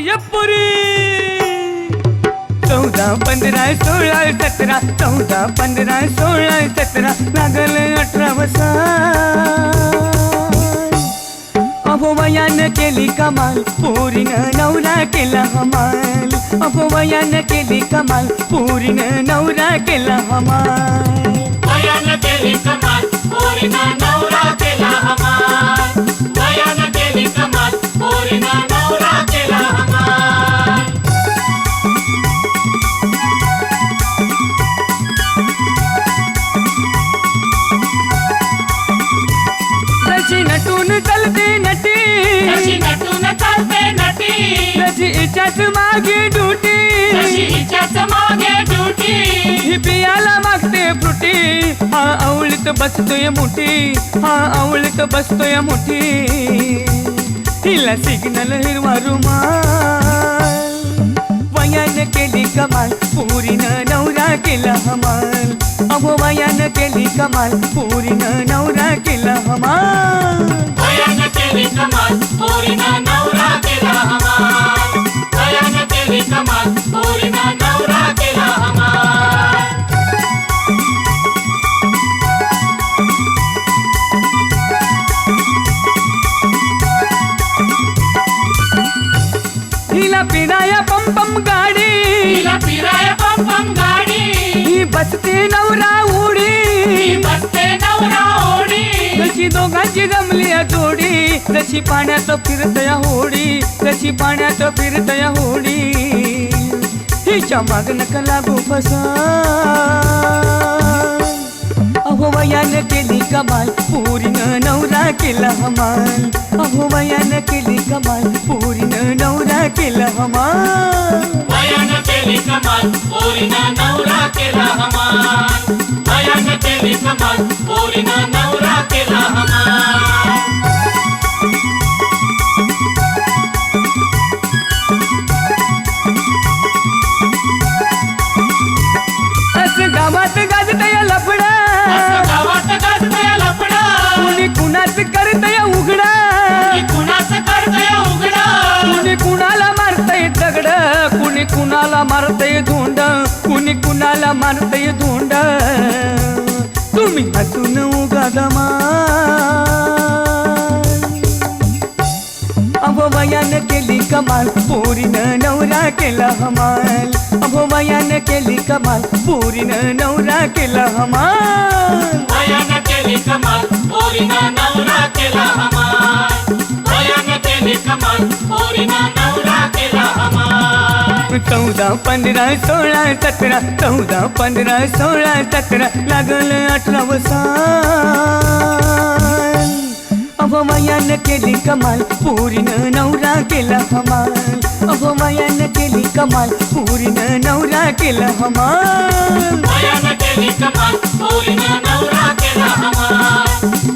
यपुरी 14, 15, 16, 17 14, 15, 16, 17 लागल 18 वर्षात अहो वयानं केली कमाल पोरीनं नवरा केला हमाल अहो वयानं केली कमाल पोरीनं नवरा केला हमाल वयानं केली कमाल पोरीनं नवरा केला हमाल वयानं केली कमाल पोरीनं नवरा केला हमाल जशी नटून चलते नटी जशी नटून चालते नटी जशी इच्छाच मागे डुटी जशी हिच्याच मागे ड्युटी ही पियाला मागते फ्रुटी हा आवळीत बसतोय मुठी हा आवळीत बसतोय मुठी हिला सिग्नल हिरवा रुमाल वयानं केली कमाल पोरीनं नवरा केला हमाल अहो वयानं केली कमाल पोरीनं नवरा केला हमाल वयानं केली कमाल पोरीनं नवरा केला हमाल वयानं केली कमाल पोरीनं नवरा केला हमाल हिला पिराया पम गाडी हिला फिराय पम गाडी ही बसते नवरा उडी ही बसते नवरा ओढी जशी दोघांची जमली जोडी जशी पाण्यात फिरतया होडी जशी पाण्यात फिरतया होडी हिच्या माग नका लागू फसा अहो वयानं केली कमाल पोरीनं नवरा केला हमाल अहो वयानं केली कमाल पोरीनं नवरा केला हमाल वयानं केली कमाल पोरीनं नवरा केला हमाल वयानं केली कमाल पोरीनं नवरा केला हमाल असं गावात गाजतया लफडा असं गावात गाजतया लफडा कुणी कुणाच करतय उघडा कुणी कुणाचं करतय उघडा कुणी कुणाला मारतय दगड कुणी कुणाला मारतय धोंड कुणी कुणाला मारतय धोंड तुम्ही हसून उगा अहो वयानं केली कमाल पोरीनं नवरा केला हमाल अहो वयानं केली कमाल पोरीनं नवरा केला हमाल वयानं केली कमाल पोरीनं नवरा केला हमाल वयानं केली कमाल पोरीनं नवरा केला हमाल 14, 15, 16, 17 14, 15, 16, 17 लागल 18 वर्षात अहो वयानं केली कमाल पोरीनं नवरा केला हमाल अहो वयानं केली कमाल पोरीनं नवरा केला हमाल वयानं केली कमाल पोरीनं नवरा केला हमाल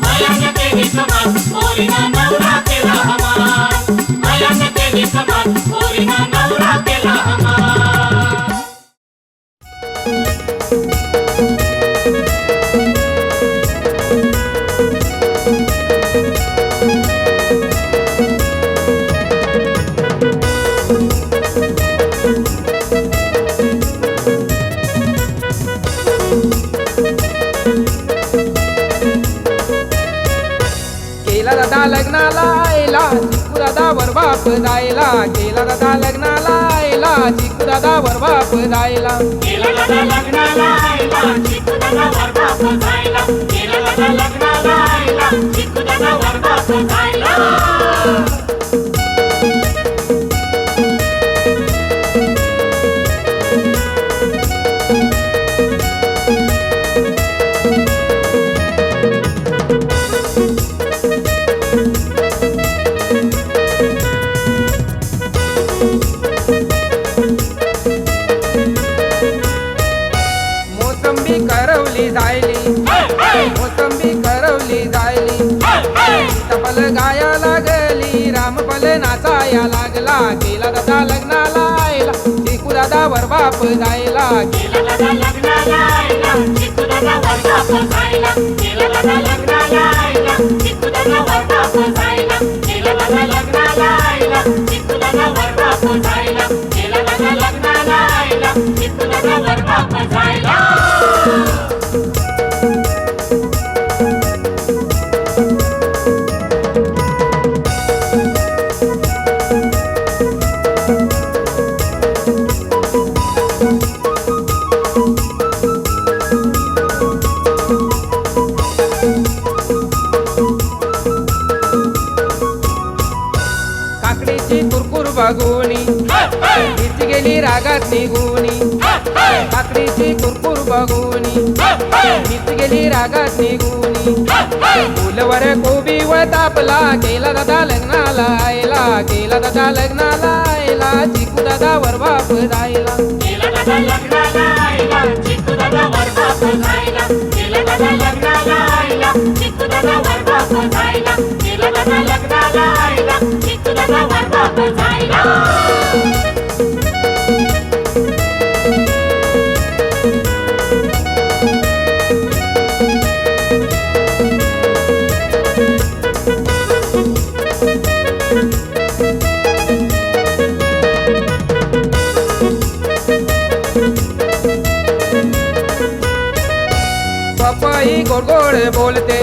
वयानं केली कमाल पोरीनं नवरा केला हमाल वयानं केली कमाल पोरीनं नवरा केला हमाल गेला दादा लग्नाला आयला चिकू दादा वर बाप जायला गेला दादा लग्नाला आयला चिकू दादा वर बाप जायला गेला दादा लग्नाला आयला चिकू दादा वर बाप जायला गेला दादा लग्नाला आयला चिकू दादा वर बाप जायला मोसंबी करवली जायली मोसंबी करवली जायली तपल गाया लागली रामपल नाचाया लागला गेला दादा लग्नाला आयला चिकू दादा वर बाप जायला गेला दादा लग्नाला आयला चिकू दादा वर बाप जायला गेला दादा लग्नाला आयला चिकू दादा वर बाप जायला गेला दादा लग्नाला आयला चिकू दादा वर बाप काकडीची कुरकुर बघुनी हीच गेली रागात निघुनी काकडीची कुरकुर बघुनी हीच गेली रागात निघुनी फुलवर कोबी व तापला गेला दादा लग्नाला आयला गेला दादा लग्नाला आयला चिकू दादा वर बाप जायला गेला दादा लग्नाला आईला चिकू दादा वर बाप जायला गेला दादा लग्नाला आईला चिकू दादा वर बाप जायला गेला दादा लग्नाला आईला चिकू दादा वर बाप जायला पपई गोड गोड बोलते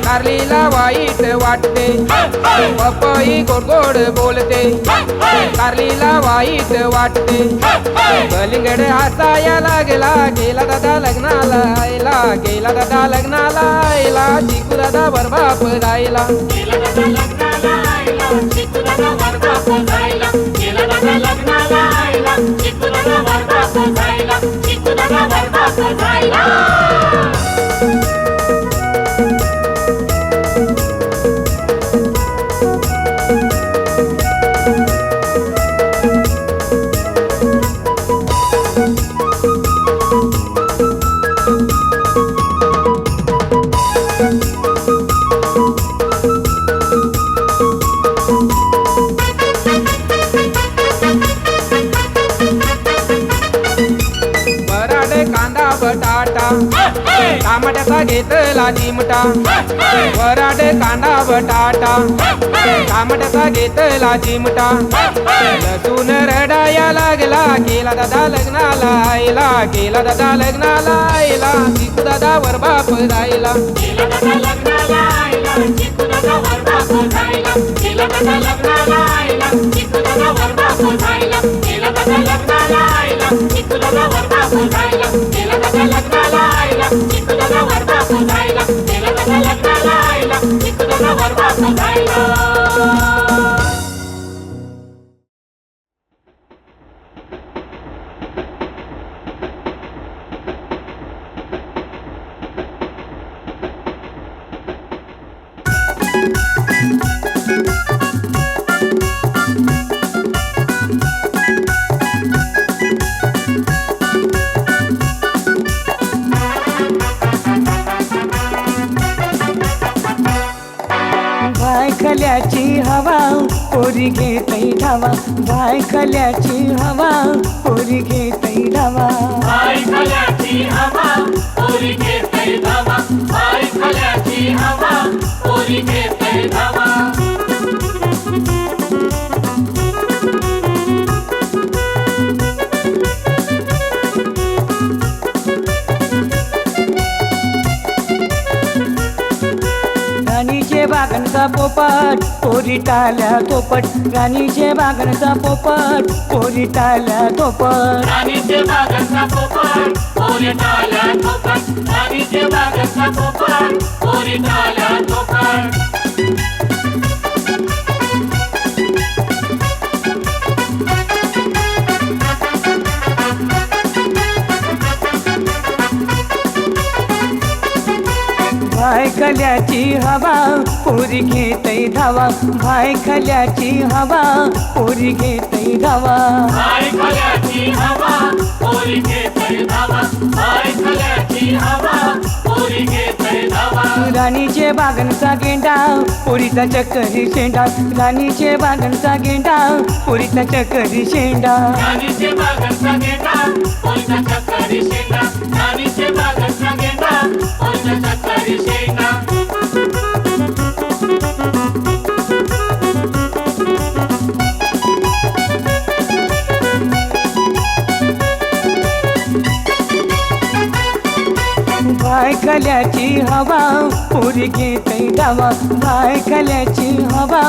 कारलीला वाईट वाटते पपई गोड गोड बोलते कारलीला वाईट वाटते कलिंगड हसाया लागला गेला दादा लग्नाला आयला गेला दादा लग्नाला आयला चिकू दादा बरबाप जायला गेला दादा लग्नाला आईला चिकू दादा वर बाप जायला गेला दादा लग्नाला आईला चिकू दादा वर बाप जायला चिकू दादा वर बाप जायला बराडे कांदा बटाटा टमाट्याचा घेतला चिमटा वराडे कांदा बटाटा टमाट्याचा घेतला चिमटा लसूण रडाया लागला गेला दादा लग्नाला आयला गेला दादा लग्नाला आयला चिकू दादा वर बाप जायला गेला दादा लग्नाला आईला चिकू दादा वर बाप जायला गेला दादा लग्नाला आईला चिकू दादा वर बाप जायला गेला दादा लग्नाला आईला चिकू दादा वर बाप जायला गेला दादा लग्नाला आईला चिकू दादा वर बाप जायला गेला दादा लग्नाला आईला चिकू दादा वर बाप जायला भायखल्याची हवा पोरी घेतई धावा भायखल्याची हवा पोरी घेतई धावा भाई खल्याची हवा पोरी घेतय धावा भाई खल्याची हवा पोरी घेतय धावा राणीचे बागनचा पोपट पोरी टाल्या तोपट राणीचे बागनचा पोपट पोरी टाल्या तोपट राणीचे बागांचा पोपट पोरी टाळ्या तोपट राणीचे बागांचा पोपट पोरी टाळ्या तोपट भायखल्याची हवा पोरी घेतई धावा भायखल्याची हवा पोरी घेतई धावा भाई खल्याची हवा पोरी घेतय धावा भाई खल्याची हवा पोरी घेतय धावा राणीचे बागनचा गेंडा पोरीचा चक्करी शेंडा राणीचे बागनचा गेंडा पोरीचा चक्करी शेंडा राणीचे बागांचा गेंडा पोरीचा चक्करी शेंडा राणीचे बागांचा गेंडा पोरीचा चक्करी शेंडा भायखल्याची हवा पोरी पोरी घेतै डावा बाय खल्याची हवा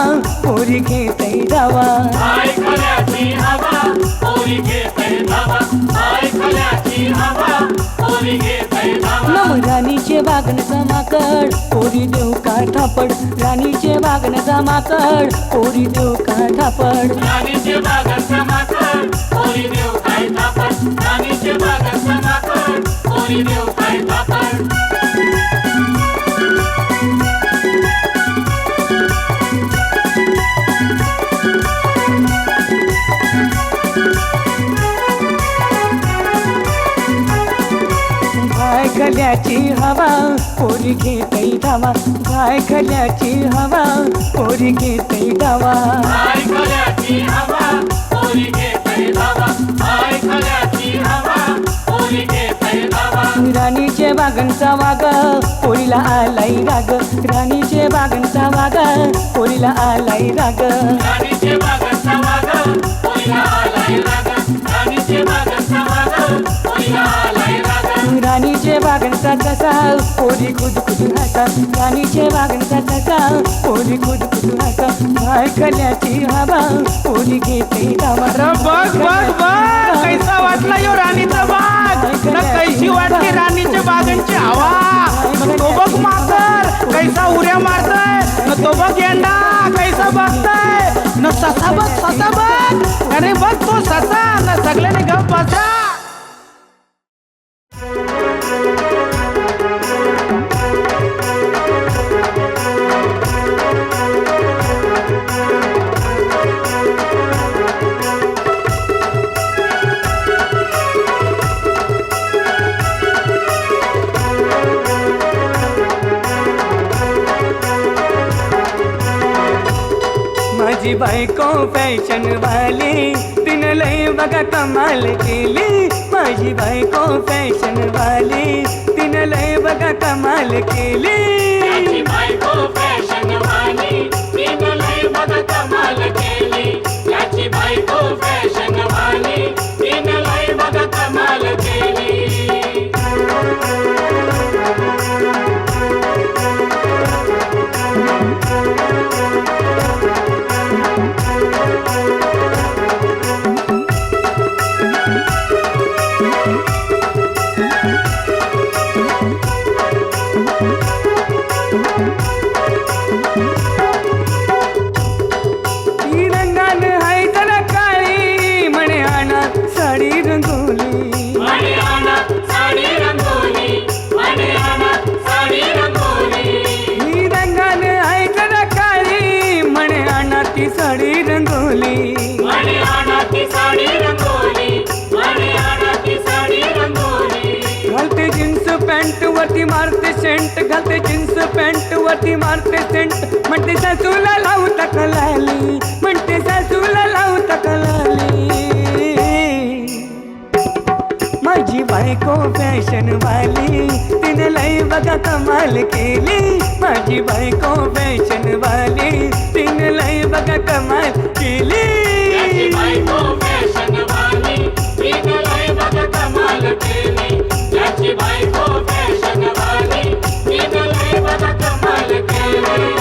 पोरी घेतै डावा बाय खल्याची हवा पोरी घेतै धावा बाय खल्याची हवा पोरी घेतै धावा नव राणीचे वागण समाकड पोरी देऊ का थापड राणीचे वागण समाकड पोरी देऊ का थापड राणीचे बागन समाकड पोरी देऊ काय थापड राणीचे बागन समाकड पोरी देऊ काय थापड गाय खल्याची हवा पोरी घेतै धावा गाय खल्याची हवा पोरी घेतै डावा बाय खल्याची हवा पोरी घेतै धावा बाय खल्याची हवा पोरी घेतै धावा राणीचे वागणचा वाग पोरीला आलाय राग राणीचे वागणचा वाग पोरीला आलाय राग राणीचे बागन समाकड पोरीला आलाय राग राणीचे बागन समाकड पोरीला आलाय राग राणीचे वागणचा कसा पोरी खुद खुद हसा राणीचे वागणचा कसा पोरी खुद खुद हसा गाय खल्याची हवा पोरी घेते डावा अरे बघ बघ बघ कैसा वाटला यो राणीचा बाग न कैसी वाटली राणीच्या बागांची हवा तो बघ माकर कैसा उड्या मारतोय न तो बघ येंडा कैसा बघतोय न ससा बघ अरे बघ तो ससा न सगळ्याने गप बसा माझी बायको फॅशन वाली तिनं लय बघा कमाल केली माझी बायको फॅशन वाली तिनं लय बघा कमाल केली त्याची बायको फॅशन वाली तिनं लय बघ कमाल केली त्याची बायको फॅशन वाली तिनं लय बघ कमाल केली ती रंगान हाय जरा काळी म्हणे आणा साडी रंगोली म्हणे आणा साडी रंगोली म्हणे आणा साडी रंगोली ही रंगान हाय जरा काळी म्हणे आणा ती साडी रंगोली म्हणे आणा ती साडी रंगोली म्हणे आणा ती साडी रंगोली घालते जीन्स पॅन्ट वरती मारते सेंट घालते जीन्स पॅन्ट वरती मारते सेंट म्हणते सासूला लावू तकलाली म्हणते सासूला लावू तकलाली माझी बायको फॅशन वाली तिने लय बघा कमाल केली माझी बायको फॅशन वाली तिने लय बघा कमाल केली त्याची बायको फॅशन वाली तिनं लय बघ कमाल केली त्याची बायको फॅशन वाली तिनं लय बघ कमाल केली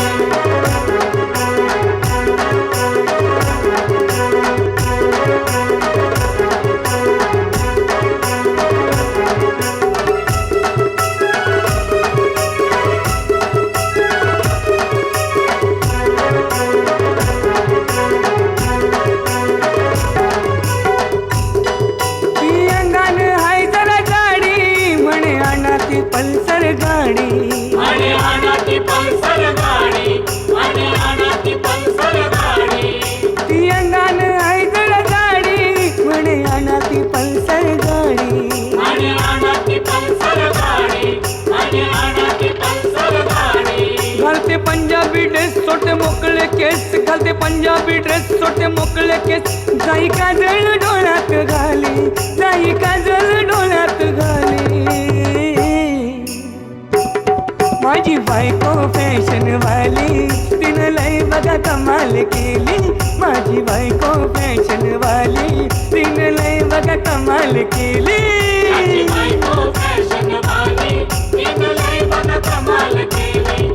ती अंगान हाय जरा गाडी म्हणे आणा ती पल्सर गाडी म्हणे आणा ती पल्सर गाडी म्हणे आणा ती पल्सर गाडी ती अंगान हाय जरा गाडी म्हणे आणा ती पल्सर गाडी म्हणे आणा ती पल्सर गाडी म्हणे आणा ती पल्सर गाडी घालते पंजाबी ड्रेस छोटे मोकळे केस घालते पंजाबी ड्रेस छोटे मोकळे केस जाई काजल डोळ्यात घाली जाई काजल डोळ्यात घाली माझी बायको फॅशन वाली तिनं लय बघा कमाल केली माझी बायको फॅशन वाली तिनं लय बघा कमाल केली त्याची बायको फॅशन वाली तिनं लय बघ कमाल केली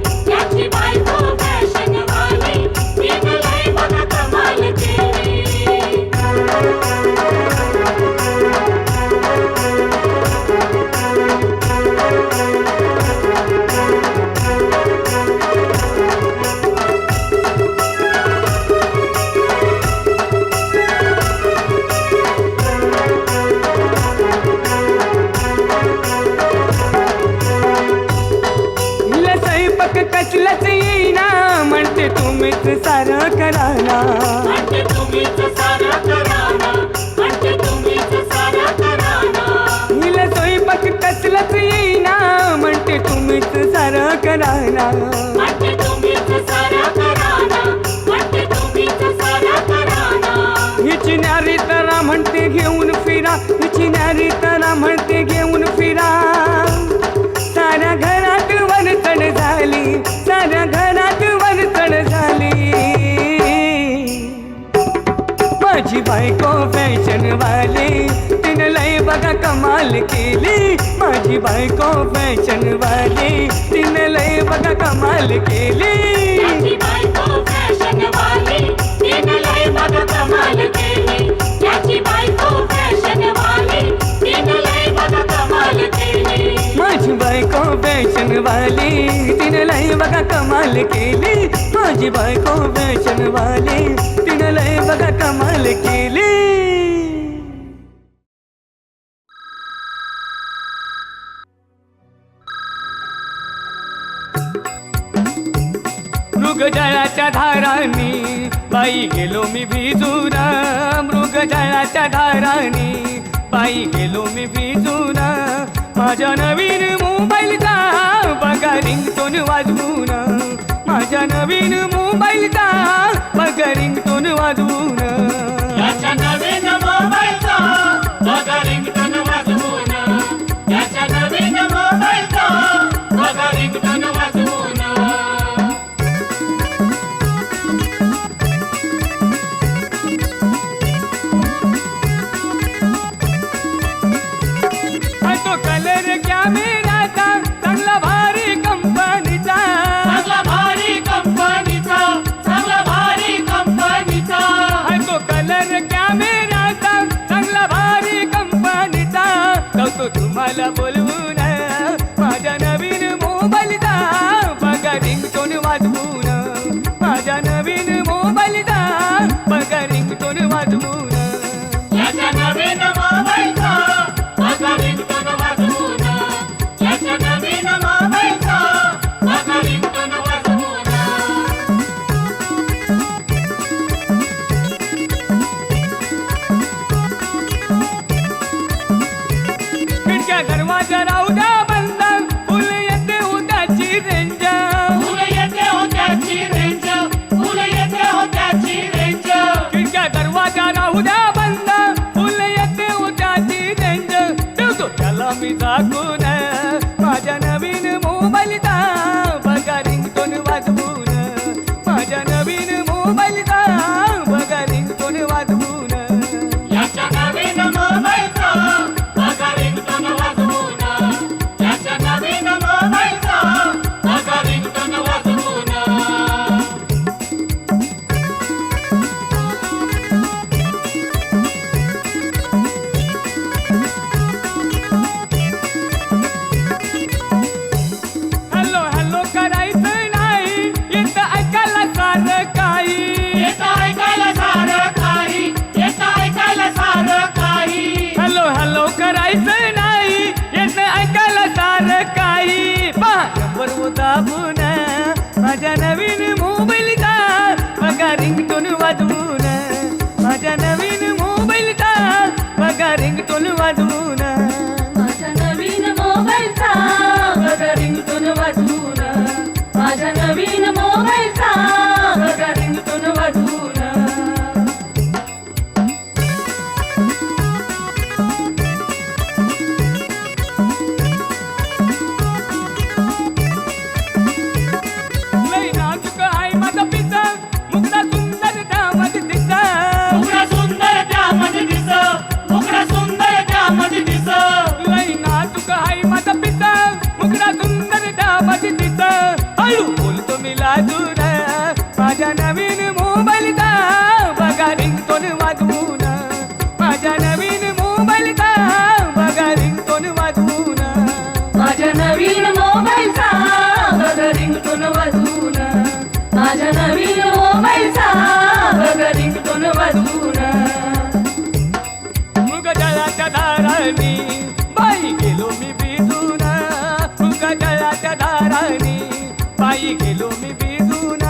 घराना. वाटते तुम्हीच सारा कराना, वाटते तुम्हीच सारा कराना. हिची न्यारी तरा म्हणते घेऊन फिरा, हिची न्यारी तरा म्हणते घेऊन फिरा. साऱ्या घरात वरचढ झाली, साऱ्या घरात वरचढ झाली. माझी बायको फॅशन वाली, तिने लय बघा कमाल केली. माझी बायको फॅशन वाली, तिने लय बघा कमाल केली. याची बायको फॅशन वाली, तिनं लय बघा कमाल केली. याची बायको फॅशन वाली, तिनं लय बघा कमाल केली. माझी बायको फॅशन वाली, तिने लय बघा कमाल केली. माझी बायको फॅशन वाली, तिने लय बघा कमाल केली. मृगजळाच्या धारांनी पायी गेलो मी भिजून. मृगजळाच्या धारांनी पायी गेलो मी भिजून. माझ्या नवीन मोबाईलचा बघा रिंगटोन वाजवून. माझ्या नवीन मोबाईलचा बघा रिंगटोन वाजवून. याच्या नवीन मोबाईलचा बघा रिंगटोन वाजवून. याच्या नवीन मोबाईलचा बघा रिंगटोन वाजवून. तो कलर कॅमेराचा चांगला भारी कंपनीचा. चांगला भारी कंपनीचा, चांगला भारी कंपनीचा. तो कलर कॅमेराचा चांगला भारी कंपनीचा. तो तुम्हाला बोलवून माझ्या नवीन मोबाईलचा बघा रिंगटोन वाजवून. माझ्या नवीन मोबाईलचा बघा रिंगटोन वाजवून. याच्या नवीन मोबाईलचा बघा रिंगटोन वाजवून. याच्या नवीन मोबाईलचा बघा रिंगटोन वाजवून. खिडक्या दरवाजा राहू द्या बंद, फुल येते उद्याची रेंज. फुलं येते हो त्याची रेंज, फुलं येते हो त्याची रेंज. खिडक्या दरवाजा राहू द्या बंद, फुल येते उद्याची रेंज. ठेवतो त्याला मी झाकून. माझ्या नवीन मोबाईलचा बघा रिंगटोन वाजवून. माझ्या नवीन मोबाईलचा बघा रिंगटोन वाजवून. याच्या नवीन मोबाईलचा बघा रिंगटोन वाजवून. याच्या नवीन मोबाईलचा बघा रिंगटोन वाजवून. हॅलो हॅलो करायचं नाही, येतं ऐकायला सारं काही. येतं ऐकायला सारं काही, येतं ऐकायला सारं काही. हॅलो हॅलो करायचं नाही, येतं ऐकायला सारं काही. पहा नंबर दाबून माझ्या नवीन मोबाईलचा बघा रिंगटोन वाजवून. माझ्या नवीन मोबाईलचा बघा रिंगटोन वाजवून. माझ्या नवीन मोबाईलचा बघा रिंगटोन वाजवून. माझ्या नवीन मोबाईलचा बघा रिंगटोन वाजवून. लय नाजूक आहे माझा पिसा, मुगडा सुंदर त्यामध्ये दिसा. मुगडा सुंदर त्यामध्ये दिस, मुगडा सुंदर त्यामध्ये दिस. लय नाजूक आहे माझा पिसा, मुगडा सुंदर त्यामध्ये दिसा. हळू बोलतो मी लाजून. माझ्या नवीन मोबाईलचा बघा रिंगटोन वाजवून. माझ्या नवीन मोबाईलचा बघा रिंगटोन वाजवून. माझ्या नवीन मोबाईलचा बघा रिंगटोन वाजवून. माझ्या नवीन मोबाईलचा बघा रिंगटोन वाजवून. मृगजळाच्या धारांनी बाई गेलो मी भिजून. मृगजळाच्या धारांनी बाई गेलो मी भिजून.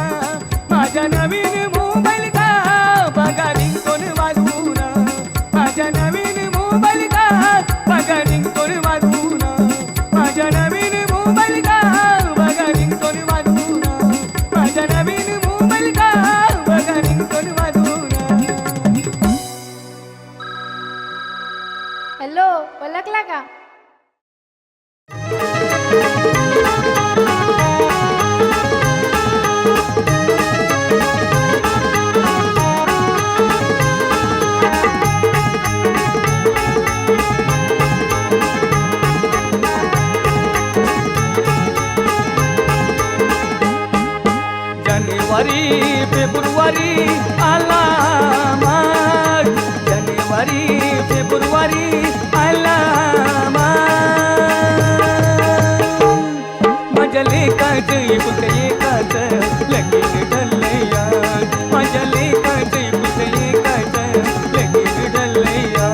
माझ्या नवीन मोबाईलचा बघा रिंगटोन वाजवून. माझ्या नवीन मोबाईलचा बघा रिंगटोन वाजवून. माझ्या नवीन मोबाईलचा बघा रिंगटोन वाजवून. हॅलो ओळखला का? जानेवारी फेब्रुवारी आला माघ, जानेवारी फेब्रुवारी आला माघ. माझ्या लेकाचं एकुलतं एकाचं लगीन ठरलंया, माझ्या लेकाचं एकुलतं एकाचं लगीन ठरलंया.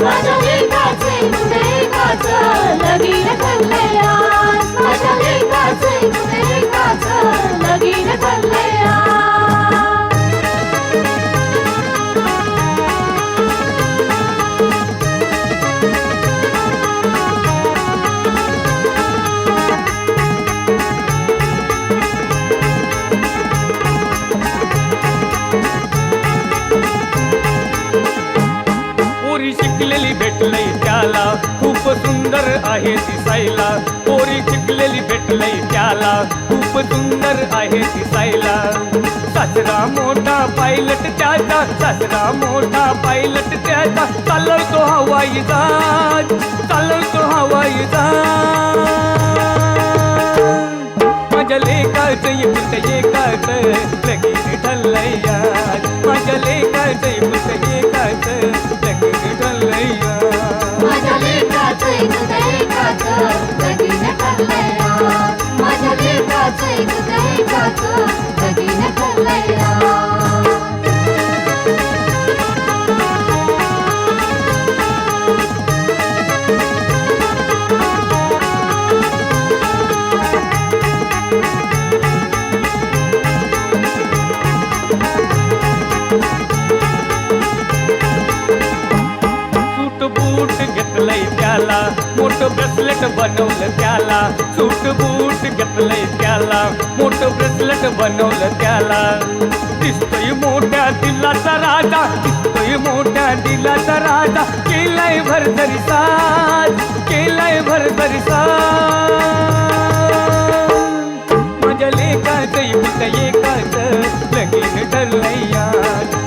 माझ्या लेकाचे एकाचं लगीन ठरलंया, माझ्या लेकाचे एकाचं लगीन ठरलंया. पोरी शिकलेली भेटलंय त्याला खूप सुंदर आहे दिसायला, पोरी शिकलेली भेटलंय त्याला खूप सुंदर आहे दिसायला. सासरा मोठा पायलट त्याचा, सासरा मोठा पायलट त्याचा, चालवतो हवाई जहाज, चालवतो हवाई जहाज. माझ्या लेकाचं एकुलतं एकाचं लगीन ठरलंया, माझ्या लेकाचं एकुलतं एकाचं लगीन ठरलंया. माझ्या लेकाचे एकाचं लगीन ठरलंया, माझ्या लेकाचे एकाचं लगीन ठरलंया. सूट बूट घेतलंय त्याला, मोठं ब्रेसलेट बनवलं त्याला, सूट बूट घेतलंय त्याला, मोठं ब्रेसलेट बनवलं त्याला. दिसतोय मोठ्या दिलाचा राजा, दिसतोय मोठ्या दिलाचा राजा, केलाय भरभरी साज, केलाय भरभरी साज. माझ्या लेकाचं एकुलतं एकाचं लगीन ठरलंया,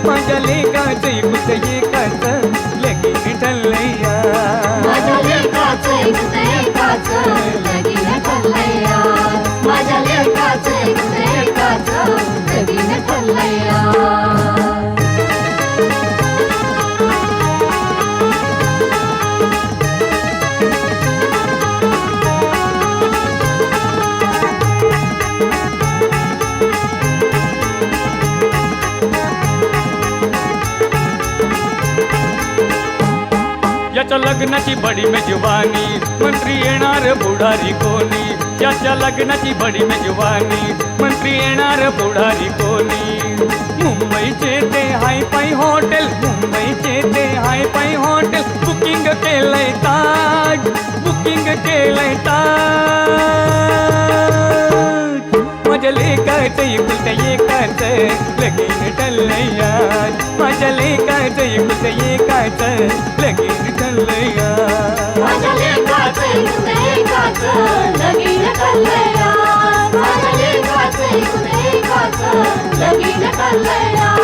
माझ्या लेकाचं एकुलतं एकाचं लगीन ठरलंया. माझ्या लेकाचे एकाचं लगीन ठरलंया, माझ्या लेकाचे एकाचं लगीन ठरलंया. याच्या लग्नाची बडी मेजवानी, मंत्री येणार बुडारी कोणी, याच्या लग्नाची बडी मेजवानी, मंत्री येणार बुडारी कोणी. मुंबईचे ते हाय फाय हॉटेल, मुंबईचे ते हाय फाय हॉटेल, बुकिंग केलंय ताज, बुकिंग केलंय ताज. माझ्या लेकाचं एकुलतं एकाचं लगीन ठरलंया, माझ्या लेकाचं एकुलतं एकाचं लगीन ठरलंया. माझ्या लेकाचे एकाचं लगीन ठरलंया, माझ्या लेकाचे एकाचं लगीन ठरलंया.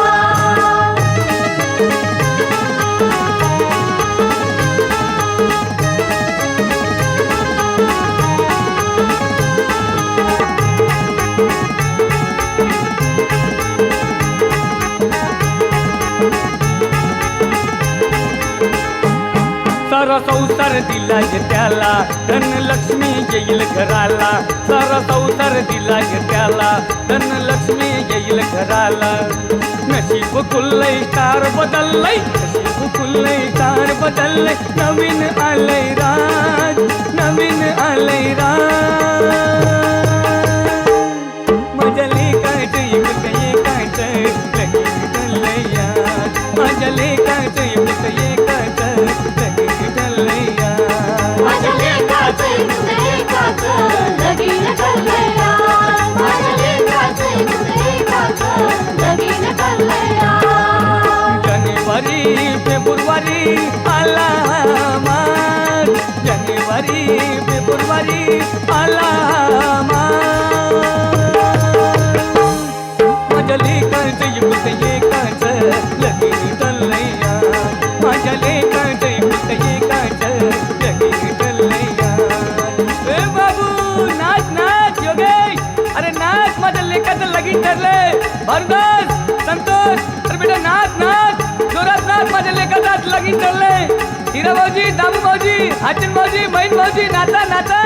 सारा संसार दिलाय त्याला, धनलक्ष्मी येईल घराला, सारा संसार दिलाय त्याला, धनलक्ष्मी येईल घराला. नशीब खुललंय स्टार बदललंय, नशीब खुललंय स्टार बदललंय, नवीन आलंय राज, नवीन आलंय राज. माझ्या लेकाचं एकुलतं एकाचं लगीन ठरलंया, माझ्या लेकाचं एकुलतं एकाचं लगीन ठरलंया. माझ्या लेकाचे एकाचं लगीन ठरलंया, माझ्या लेकाचे एकाचं लगीन ठरलंया. जानेवारी फेब्रुवारी आला फेब्रुवारी आला माझ्या लेकाचं युक्त एकाचं लगीन टललया माझ्या लेकाचं युक्त एकाचं लगीन टललया ए बाबू नाच नाच योगेश अरे नाच माझ्या लेकाचं लगीन ठरलंय भरदास संतोष अरे बेटा नाच नाच जोरात नाच माझ्या लेकाचं आज लगीन ठरलंय हिरा भाऊजी दामू भाऊजी हाचन भाऊजी महिन भाऊजी नाचा नाचा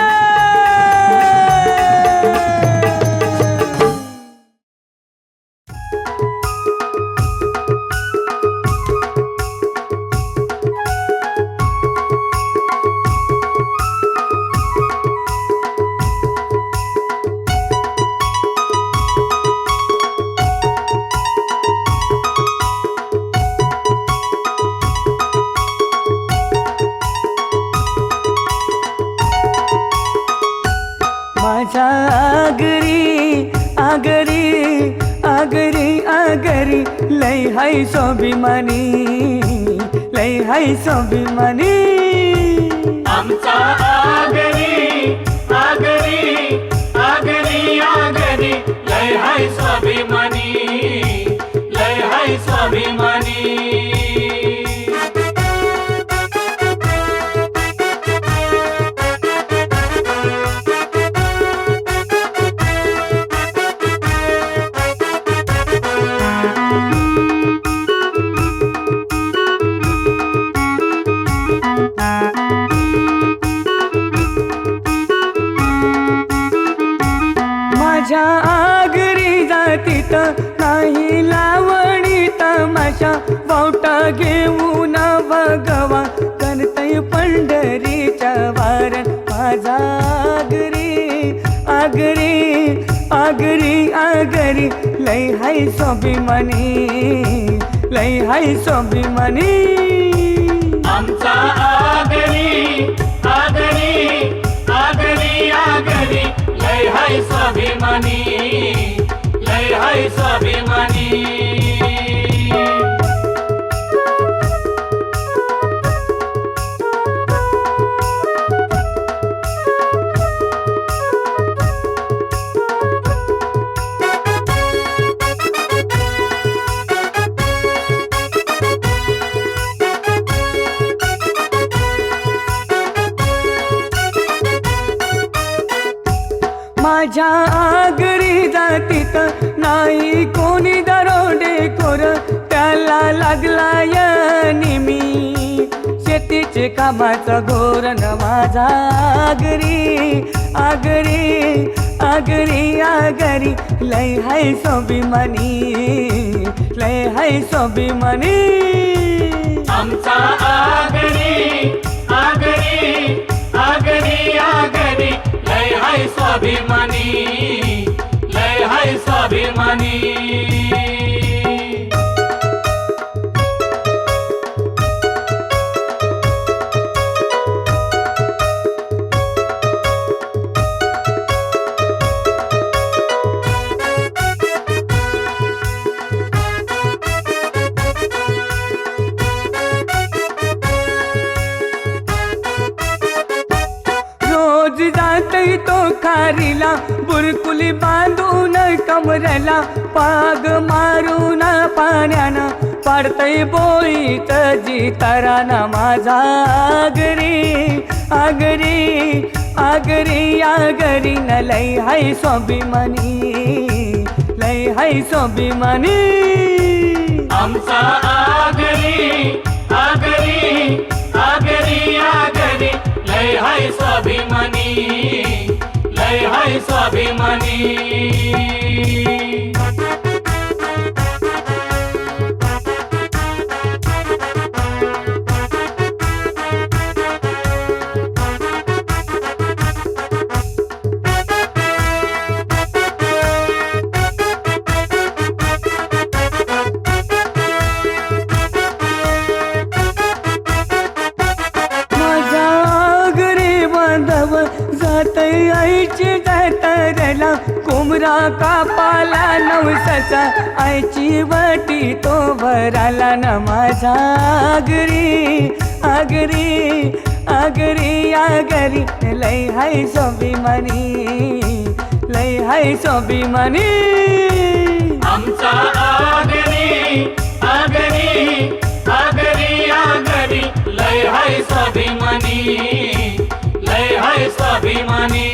माझ्या आगरी लय हाय स्वाभिमानी लय हाय स्वाभिमानी आमचा आगरी आगरी आगरी आगरी लय हाय स्वाभिमानी लय हाय स्वाभिमानी माझ्या आगरी जातीत नाही लावणी तमाशा वावटा घेऊन भगवा करतय पंढरीच्या वार माझा आगरी लय हाय स्वाभिमानी लय हाय स्वाभिमानी आमचा आगरी आगरी आगरी आगरी लय हाय स्वाभिमानी लय हाय स्वाभिमानी माझ्या आगरी जातीत नाही कोणी दरोडेखोर त्याला लागला या नेमी शेतीचे कामाचा घोरण माझा आगरी लय हाय स्वाभिमानी लय हाय स्वाभिमानी आमचा आगरी आगरी आगरी आगरी लय हाय स्वाभिमानी लय हाय स्वाभिमानी रोज जातय तो खारीला बुरकुली बांधून कमरेला पाग मारून पाण्यानं पाडतय बोईत जिताराना माझा आगरी न लय हाय स्वाभिमानी लय हाय स्वाभिमानी आमचा आगरी आगरी आगरी आगरी लय हाय स्वाभिमानी लय हाय स्वाभिमानी जातय आईची जातरला कोमरा कापाला नवसाचा आईची वाटी तो भराला न माझा आगरी आगरी आगरी लय हाय स्वाभिमानी लय हाय स्वाभिमानी आमचा आगरी आगरी आगरी आगरी लय हाय स्वाभिमानी लय हाय स्वाभिमानी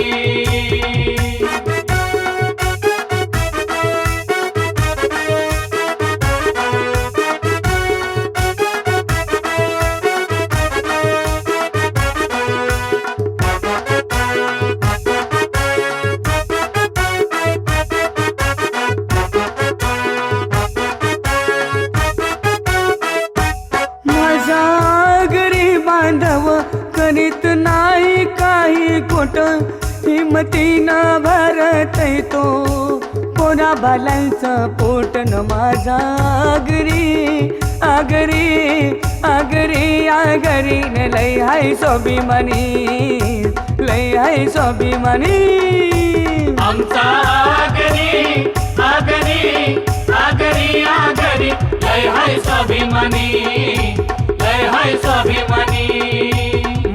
बांधव करीत नाही काही खोट हिमतीनं भरत तो पोरा बालांचं पोट न माझा आगरी आगरी आगरी आगरी न लय हाय स्वाभिमानी लय हाय स्वाभिमानी आमचा आगरी आगरी आगरी आगरी लय हाय स्वाभिमानी लय हाय स्वाभिमानी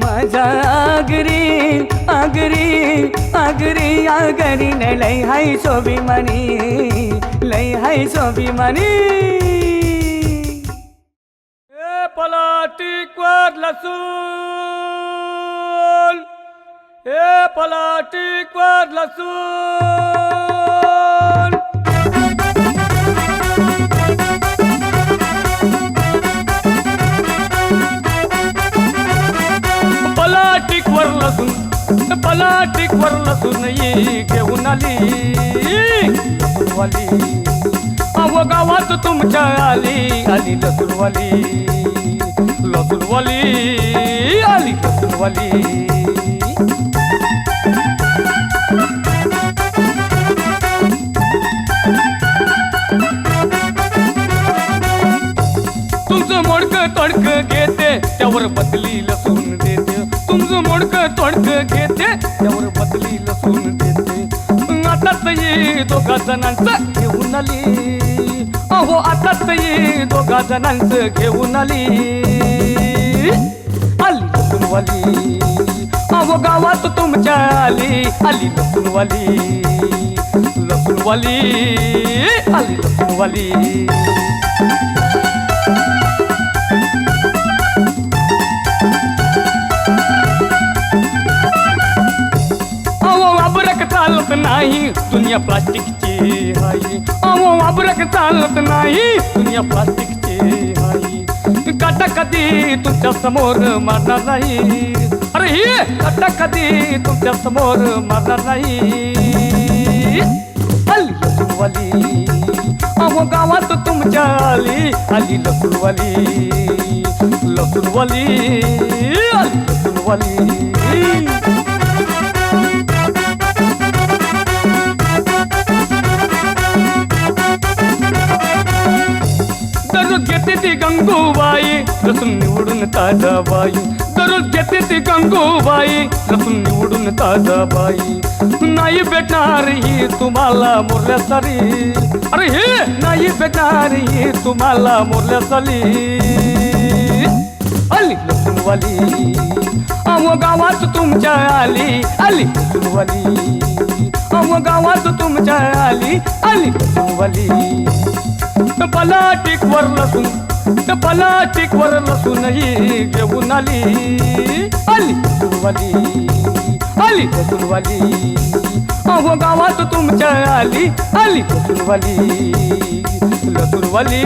माझा आगरी आगरी आगरी आगरी न लय हाय स्वाभिमानी लय हाय स्वाभिमानी ए पलाटीकवर लसूण ए पलाटीकवर लसूण पलाटीकवर लसूण ये घेऊन आली लसूणवाली अहो गावात तुमच्या आली आली लसूणवाली लसूणवाली आली लसूणवाली तुमचं मोडकं तोडकं घेते त्यावर बदली लसूण देते तुमचं मोडकं तोडकं घेते त्यावर बदली लसूण देते आताच ये दोघा जणांचं घेऊन आली अहो आताच ये दोघा जणांचं घेऊन आली आली लसूणवाली अहो गावात तुमच्या आली आली लसूणवाली लसूणवाली आली लसूणवाली चालत नाही दुनिया प्लास्टिकची हाय अहो वाबरक चालत नाही दुनिया प्लास्टिकची हाय काटा कधी तुमच्या समोर मारणार नाही अरे हे काटा कधी तुमच्या समोर मारणार नाही आली लसूणवाली अहो गावात तुमच्या आली आली लसूणवाली लसूणवाली आली लसूणवाली दररोज घेते ती गंगूबाई लसूण निवडून ताजा बाई दररोज घेते ती गंगूबाई लसूण निवडून ताजा बाई नाही भेटणार ही तुम्हाला मोरल्या सारी अरे हे नाही भेटणार ही तुम्हाला मोरल्या सारी आली लसूणवाली अहो गावात तुमच्या आली आली लसूणवाली अहो गावात तुमच्या आली आली लसूणवाली पलाटीकवर लसूण पलाटीकवर लसूण ही घेऊन आली आली लसूणवाली आली लसूणवाली अहो गावात तुमच्या आली आली लसूणवाली लसूणवाली